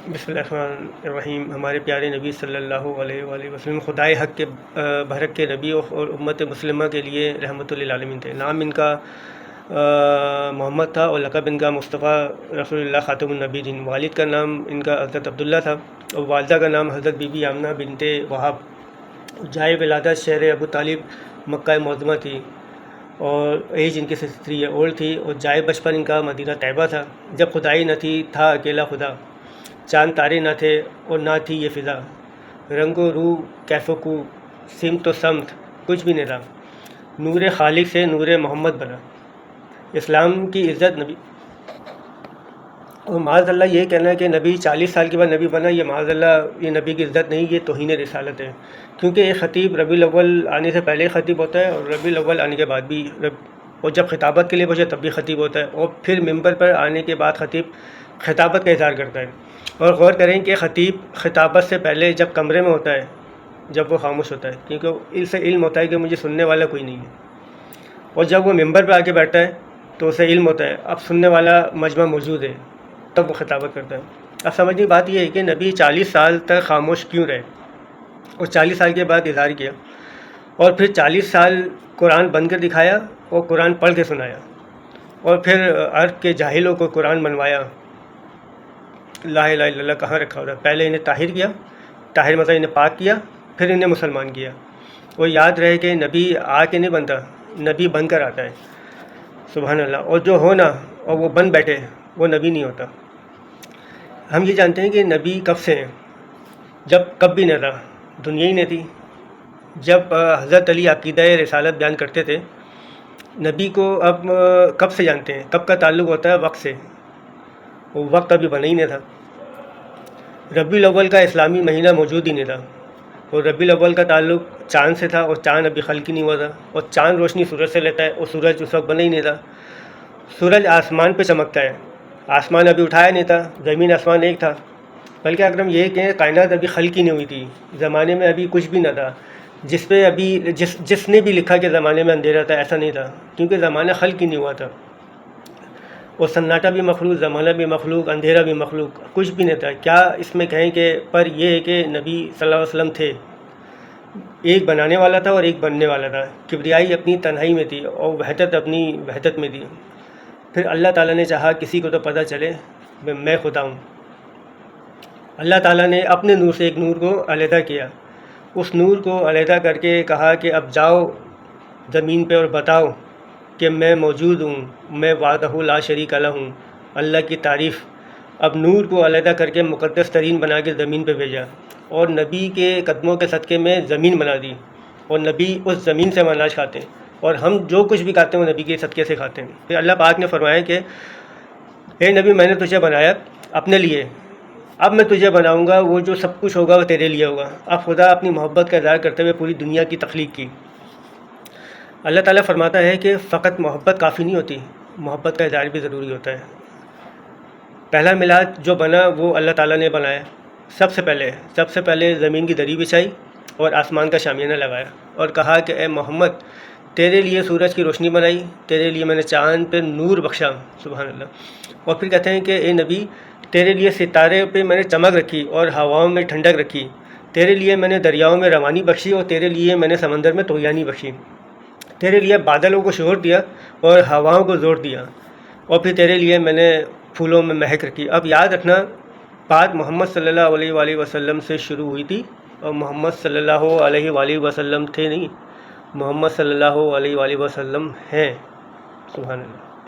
بسم اللہ الرحمن الرحیم۔ ہمارے پیارے نبی صلی اللہ علیہ وآلہ وسلم خدائے حق کے بھرک کے نبی اور امت مسلمہ کے لیے رحمت للعالمین تھے۔ نام ان کا محمد تھا اور لقب ان کا مصطفیٰ رسول اللہ خاتم النبی جن۔ والد کا نام ان کا حضرت عبداللہ تھا اور والدہ کا نام حضرت بی بی آمنہ بنت وہاب۔ جائے ولادت شہر ابو طالب مکہ معظمہ تھی اور ایج ان کی 63 اولڈ تھی، اور جائے بچپن ان کا مدینہ طیبہ تھا۔ جب خدائی نہ تھی تھا اکیلا خدا، چاند تارے نہ تھے اور نہ تھی یہ فضا، رنگ و روح کیف و کو سمت و سمت کچھ بھی نہیں تھا، نور خالق سے نور محمد بنا۔ اسلام کی عزت نبی، اور معاذ اللہ یہ کہنا ہے کہ نبی 40 سال کے بعد نبی بنا، یہ معاذ اللہ یہ نبی کی عزت نہیں، یہ توہین رسالت ہے، کیونکہ ایک خطیب ربیع الاول آنے سے پہلے خطیب ہوتا ہے اور ربیع الاول آنے کے بعد بھی، اور جب خطابت کے لیے پہنچے تب بھی خطیب ہوتا ہے، اور پھر ممبر پر آنے کے بعد خطیب خطابت کا اظہار کرتا ہے۔ اور غور کریں کہ خطیب خطابت سے پہلے جب کمرے میں ہوتا ہے، جب وہ خاموش ہوتا ہے، کیونکہ اس سے علم ہوتا ہے کہ مجھے سننے والا کوئی نہیں ہے، اور جب وہ ممبر پہ آ کے بیٹھتا ہے تو اسے علم ہوتا ہے اب سننے والا مجمع موجود ہے، تب وہ خطابت کرتا ہے۔ اب سمجھنے کی بات یہ ہے کہ نبی 40 سال تک خاموش کیوں رہے اور 40 سال کے بعد اظہار کیا، اور پھر 40 سال قرآن بن کر دکھایا اور قرآن پڑھ کے سنایا، اور پھر عرب کے جاہلوں کو قرآن منوایا۔ لا الہ الا اللہ کہاں رکھا ہوتا ہے؟ پہلے انہیں طاہر کیا، طاہر مطلب انہیں پاک کیا، پھر انہیں مسلمان کیا۔ وہ یاد رہے کہ نبی آ کے نہیں بنتا، نبی بن کر آتا ہے، سبحان اللہ، اور جو ہونا اور وہ بن بیٹھے وہ نبی نہیں ہوتا۔ ہم یہ جانتے ہیں کہ نبی کب سے ہیں، جب کب بھی نہ تھا، دنیا ہی نہیں تھی۔ جب حضرت علی عقیدہ رسالت بیان کرتے تھے، نبی کو اب کب سے جانتے ہیں، کب کا تعلق ہوتا ہے؟ وقت سے، وہ وقت ابھی بنا ہی نہیں تھا۔ ربیع الاول کا اسلامی مہینہ موجود ہی نہیں تھا، اور ربیع الاول کا تعلق چاند سے تھا، اور چاند ابھی خلق ہی نہیں ہوا تھا، اور چاند روشنی سورج سے لیتا ہے، اور سورج اس وقت بنا ہی نہیں تھا۔ سورج آسمان پہ چمکتا ہے، آسمان ابھی اٹھایا نہیں تھا، زمین آسمان ایک تھا، بلکہ اگر ہم یہ کہیں کائنات ابھی خلق ہی نہیں ہوئی تھی، زمانے میں ابھی کچھ بھی نہ تھا، جس پہ ابھی جس نے بھی لکھا کہ زمانے میں اندھیرا تھا، ایسا نہیں تھا، کیونکہ زمانہ خلق ہی نہیں ہوا تھا، اور سناٹا بھی مخلوق، زمانہ بھی مخلوق، اندھیرا بھی مخلوق، کچھ بھی نہیں تھا۔ کیا اس میں کہیں کہ پر یہ ہے کہ نبی صلی اللہ علیہ وسلم تھے، ایک بنانے والا تھا اور ایک بننے والا تھا، کبریائی اپنی تنہائی میں تھی اور وحدت اپنی وحدت میں تھی۔ پھر اللہ تعالیٰ نے چاہا کسی کو تو پتہ چلے میں خدا ہوں، اللہ تعالیٰ نے اپنے نور سے ایک نور کو علیحدہ کیا، اس نور کو علیحدہ کر کے کہا کہ اب جاؤ زمین پہ اور بتاؤ کہ میں موجود ہوں، میں وحدہ لا شریک لہ ہوں، اللہ کی تعریف۔ اب نور کو علیحدہ کر کے مقدس ترین بنا کے زمین پہ بھیجا، اور نبی کے قدموں کے صدقے میں زمین بنا دی، اور نبی اس زمین سے اناج کھاتے ہیں، اور ہم جو کچھ بھی کھاتے ہیں وہ نبی کے صدقے سے کھاتے ہیں۔ پھر اللہ پاک نے فرمایا کہ اے نبی میں نے تجھے بنایا اپنے لیے، اب میں تجھے بناؤں گا، وہ جو سب کچھ ہوگا وہ تیرے لیے ہوگا۔ اب خدا اپنی محبت کا اظہار کرتے ہوئے پوری دنیا کی تخلیق کی۔ اللہ تعالیٰ فرماتا ہے کہ فقط محبت کافی نہیں ہوتی، محبت کا اظہار بھی ضروری ہوتا ہے۔ پہلا میلاد جو بنا وہ اللہ تعالیٰ نے بنایا، سب سے پہلے زمین کی دری بچھائی اور آسمان کا شامیانہ لگایا، اور کہا کہ اے محمد تیرے لیے سورج کی روشنی بنائی، تیرے لیے میں نے چاند پہ نور بخشا، سبحان اللہ۔ اور پھر کہتے ہیں کہ اے نبی تیرے لیے ستارے پہ میں نے چمک رکھی اور ہواؤں میں ٹھنڈک رکھی، تیرے لیے میں نے دریاؤں میں روانی بخشی، اور تیرے لیے میں نے سمندر میں طغیانی بخشی، تیرے لیے بادلوں کو شہور دیا اور ہواؤں کو زور دیا، اور پھر تیرے لیے میں نے پھولوں میں مہک رکھی۔ اب یاد رکھنا بات محمد صلی اللہ علیہ وآلہ وسلم سے شروع ہوئی تھی، اور محمد صلی اللہ علیہ وآلہ وسلم تھے نہیں، محمد صلی اللہ علیہ وآلہ وسلم ہیں، سبحان اللہ۔